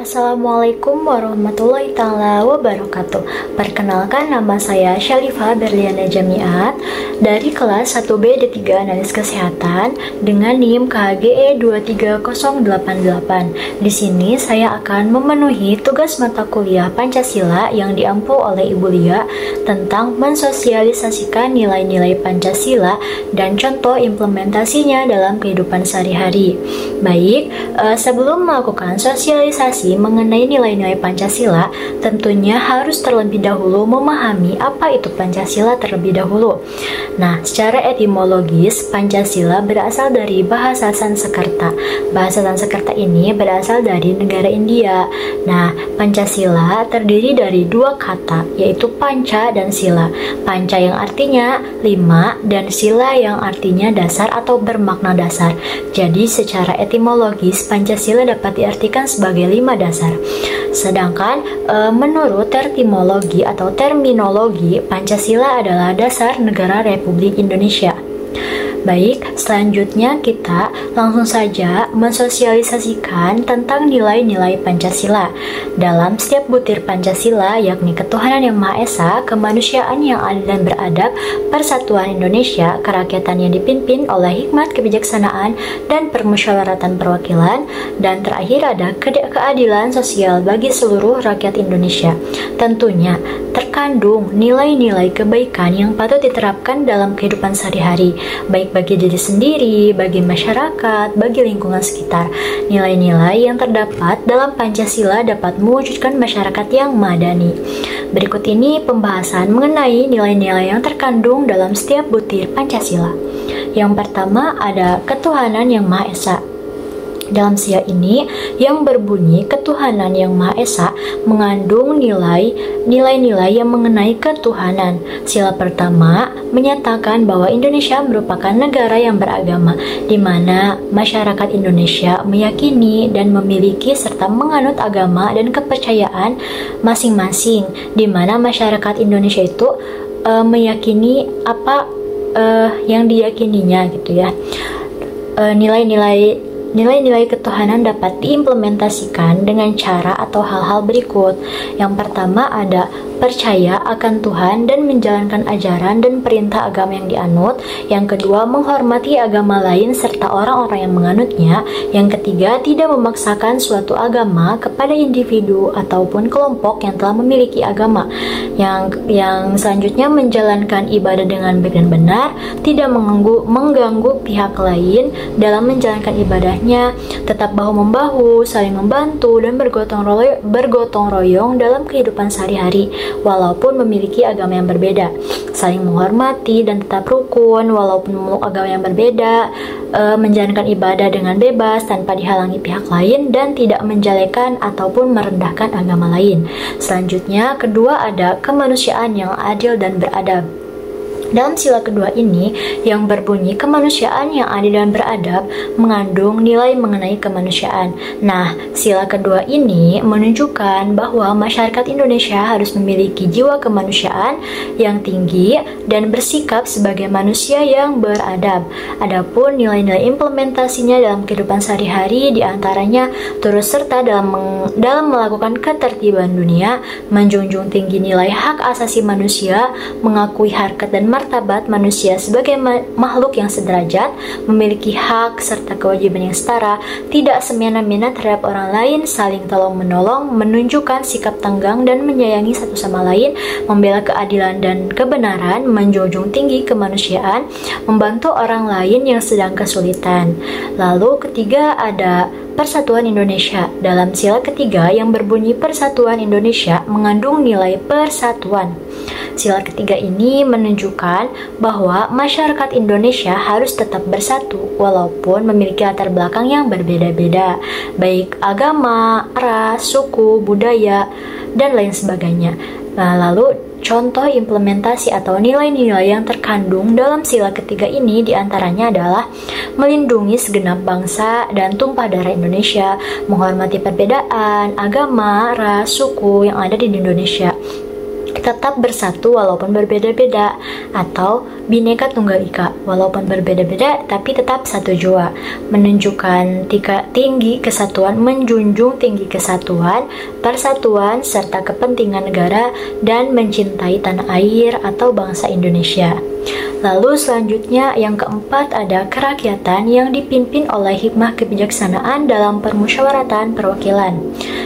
Assalamualaikum warahmatullahi taala wabarakatuh. Perkenalkan, nama saya Syalifah Berliana Jamiat dari kelas 1B D3 Analis Kesehatan dengan NIM KHGE 23088. Di sini saya akan memenuhi tugas mata kuliah Pancasila yang diampu oleh Ibu Lia tentang mensosialisasikan nilai-nilai Pancasila dan contoh implementasinya dalam kehidupan sehari-hari. Baik, sebelum melakukan sosialisasi mengenai nilai-nilai Pancasila, tentunya harus terlebih dahulu memahami apa itu Pancasila terlebih dahulu. Nah, secara etimologis, Pancasila berasal dari bahasa Sanskerta. Bahasa Sanskerta ini berasal dari negara India. Nah, Pancasila terdiri dari dua kata, yaitu panca dan sila. Panca yang artinya 5 dan sila yang artinya dasar atau bermakna dasar. Jadi, secara etimologis, Pancasila dapat diartikan sebagai 5 dasar. Sedangkan menurut etimologi atau terminologi, Pancasila adalah dasar negara Republik Indonesia. Baik, selanjutnya kita langsung saja mensosialisasikan tentang nilai-nilai Pancasila. Dalam setiap butir Pancasila, yakni ketuhanan yang Maha Esa, kemanusiaan yang adil dan beradab, persatuan Indonesia, kerakyatan yang dipimpin oleh hikmat kebijaksanaan dan permusyawaratan perwakilan, dan terakhir ada keadilan sosial bagi seluruh rakyat Indonesia. Tentunya terkandung nilai-nilai kebaikan yang patut diterapkan dalam kehidupan sehari-hari, baik bagi diri sendiri, bagi masyarakat, bagi lingkungan sekitar. Nilai-nilai yang terdapat dalam Pancasila dapat mewujudkan masyarakat yang madani. Berikut ini pembahasan mengenai nilai-nilai yang terkandung dalam setiap butir Pancasila. Yang pertama ada ketuhanan yang Maha Esa. Dalam sila ini yang berbunyi ketuhanan yang Maha Esa mengandung nilai-nilai yang mengenai ketuhanan. Sila pertama menyatakan bahwa Indonesia merupakan negara yang beragama, di mana masyarakat Indonesia meyakini dan memiliki serta menganut agama dan kepercayaan masing-masing, di mana masyarakat Indonesia itu meyakini apa yang diyakininya gitu ya. Nilai-nilai ketuhanan dapat diimplementasikan dengan cara atau hal-hal berikut. Yang pertama ada percaya akan Tuhan dan menjalankan ajaran dan perintah agama yang dianut. Yang kedua, menghormati agama lain serta orang-orang yang menganutnya. Yang ketiga, tidak memaksakan suatu agama kepada individu ataupun kelompok yang telah memiliki agama. Yang selanjutnya, menjalankan ibadah dengan baik dan benar, tidak mengganggu pihak lain dalam menjalankan ibadahnya, tetap bahu-membahu, saling membantu, dan bergotong royong dalam kehidupan sehari-hari walaupun memiliki agama yang berbeda, saling menghormati dan tetap rukun walaupun memeluk agama yang berbeda, menjalankan ibadah dengan bebas tanpa dihalangi pihak lain, dan tidak menjelekan ataupun merendahkan agama lain. Selanjutnya, kedua ada kemanusiaan yang adil dan beradab. Dalam sila kedua ini yang berbunyi kemanusiaan yang adil dan beradab mengandung nilai mengenai kemanusiaan. Nah, sila kedua ini menunjukkan bahwa masyarakat Indonesia harus memiliki jiwa kemanusiaan yang tinggi dan bersikap sebagai manusia yang beradab. Adapun nilai-nilai implementasinya dalam kehidupan sehari-hari diantaranya turut serta dalam melakukan ketertiban dunia, menjunjung tinggi nilai hak asasi manusia, mengakui harkat dan martabat manusia sebagai makhluk yang sederajat, memiliki hak serta kewajiban yang setara, tidak semena-mena terhadap orang lain, saling tolong-menolong, menunjukkan sikap tenggang dan menyayangi satu sama lain, membela keadilan dan kebenaran, menjunjung tinggi kemanusiaan, membantu orang lain yang sedang kesulitan. Lalu ketiga ada Persatuan Indonesia. Dalam sila ketiga yang berbunyi Persatuan Indonesia mengandung nilai persatuan. Sila ketiga ini menunjukkan bahwa masyarakat Indonesia harus tetap bersatu walaupun memiliki latar belakang yang berbeda-beda, baik agama, ras, suku, budaya, dan lain sebagainya. Nah, lalu contoh implementasi atau nilai-nilai yang terkandung dalam sila ketiga ini diantaranya adalah melindungi segenap bangsa dan tumpah darah Indonesia, menghormati perbedaan agama, ras, suku yang ada di Indonesia, tetap bersatu walaupun berbeda-beda, atau Bhinneka Tunggal Ika, walaupun berbeda-beda tapi tetap satu jua, menunjukkan tinggi kesatuan, menjunjung tinggi kesatuan, persatuan serta kepentingan negara dan mencintai tanah air atau bangsa Indonesia. Lalu selanjutnya yang keempat ada kerakyatan yang dipimpin oleh hikmah kebijaksanaan dalam permusyawaratan perwakilan.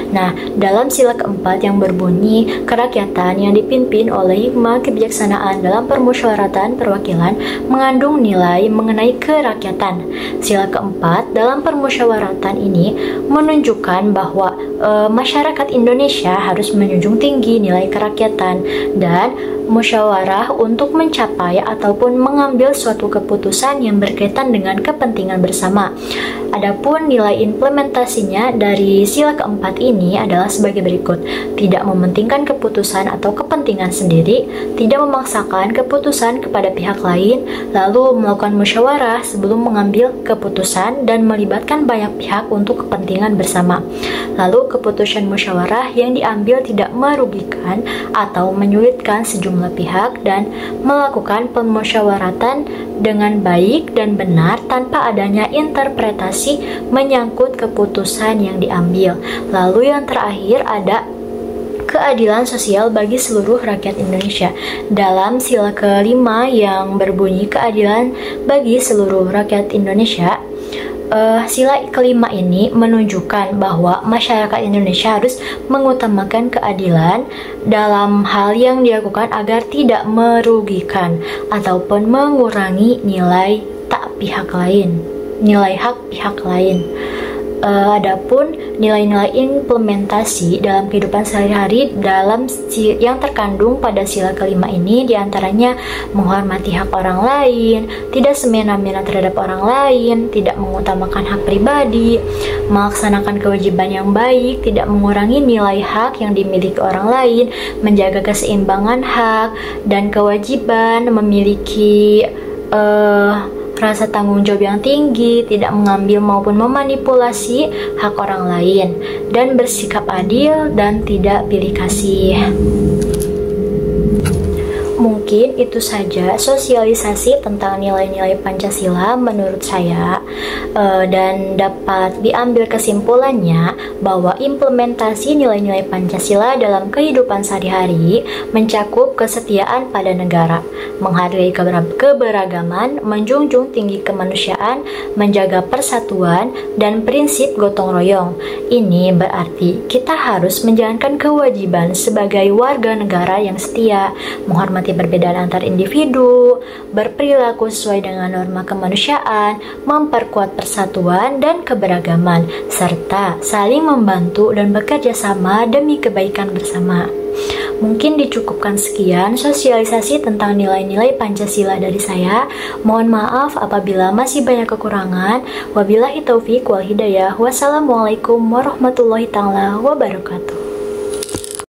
Nah, dalam sila keempat yang berbunyi kerakyatan yang dipimpin oleh hikmah kebijaksanaan dalam permusyawaratan perwakilan mengandung nilai mengenai kerakyatan. Sila keempat dalam permusyawaratan ini menunjukkan bahwa masyarakat Indonesia harus menjunjung tinggi nilai kerakyatan dan musyawarah untuk mencapai ataupun mengambil suatu keputusan yang berkaitan dengan kepentingan bersama. Adapun nilai implementasinya dari sila keempat ini adalah sebagai berikut: tidak mementingkan keputusan atau kepentingan sendiri, tidak memaksakan keputusan kepada pihak lain, lalu melakukan musyawarah sebelum mengambil keputusan dan melibatkan banyak pihak untuk kepentingan bersama. Lalu keputusan musyawarah yang diambil tidak merugikan atau menyulitkan sejumlah pihak dan melakukan pemusyawaratan dengan baik dan benar tanpa adanya interpretasi menyangkut keputusan yang diambil. Lalu yang terakhir ada keadilan sosial bagi seluruh rakyat Indonesia. Dalam sila kelima yang berbunyi keadilan bagi seluruh rakyat Indonesia, sila kelima ini menunjukkan bahwa masyarakat Indonesia harus mengutamakan keadilan dalam hal yang dilakukan agar tidak merugikan ataupun mengurangi nilai hak pihak lain. Adapun nilai-nilai implementasi dalam kehidupan sehari-hari yang terkandung pada sila kelima ini diantaranya menghormati hak orang lain, tidak semena-mena terhadap orang lain, tidak mengutamakan hak pribadi, melaksanakan kewajiban yang baik, tidak mengurangi nilai hak yang dimiliki orang lain, menjaga keseimbangan hak dan kewajiban, memiliki rasa tanggung jawab yang tinggi, tidak mengambil maupun memanipulasi hak orang lain, dan bersikap adil dan tidak pilih kasih. Mungkin itu saja sosialisasi tentang nilai-nilai Pancasila menurut saya, dan dapat diambil kesimpulannya bahwa implementasi nilai-nilai Pancasila dalam kehidupan sehari-hari mencakup kesetiaan pada negara, menghargai keberagaman, menjunjung tinggi kemanusiaan, menjaga persatuan, dan prinsip gotong royong. Ini berarti kita harus menjalankan kewajiban sebagai warga negara yang setia, menghormati perbedaan antar individu, berperilaku sesuai dengan norma kemanusiaan, memperkuat persatuan dan keberagaman, serta saling membantu dan bekerja sama demi kebaikan bersama. Mungkin dicukupkan sekian sosialisasi tentang nilai-nilai Pancasila dari saya. Mohon maaf apabila masih banyak kekurangan. Wabillahi taufiq wal hidayah. Wassalamualaikum warahmatullahi taala wabarakatuh.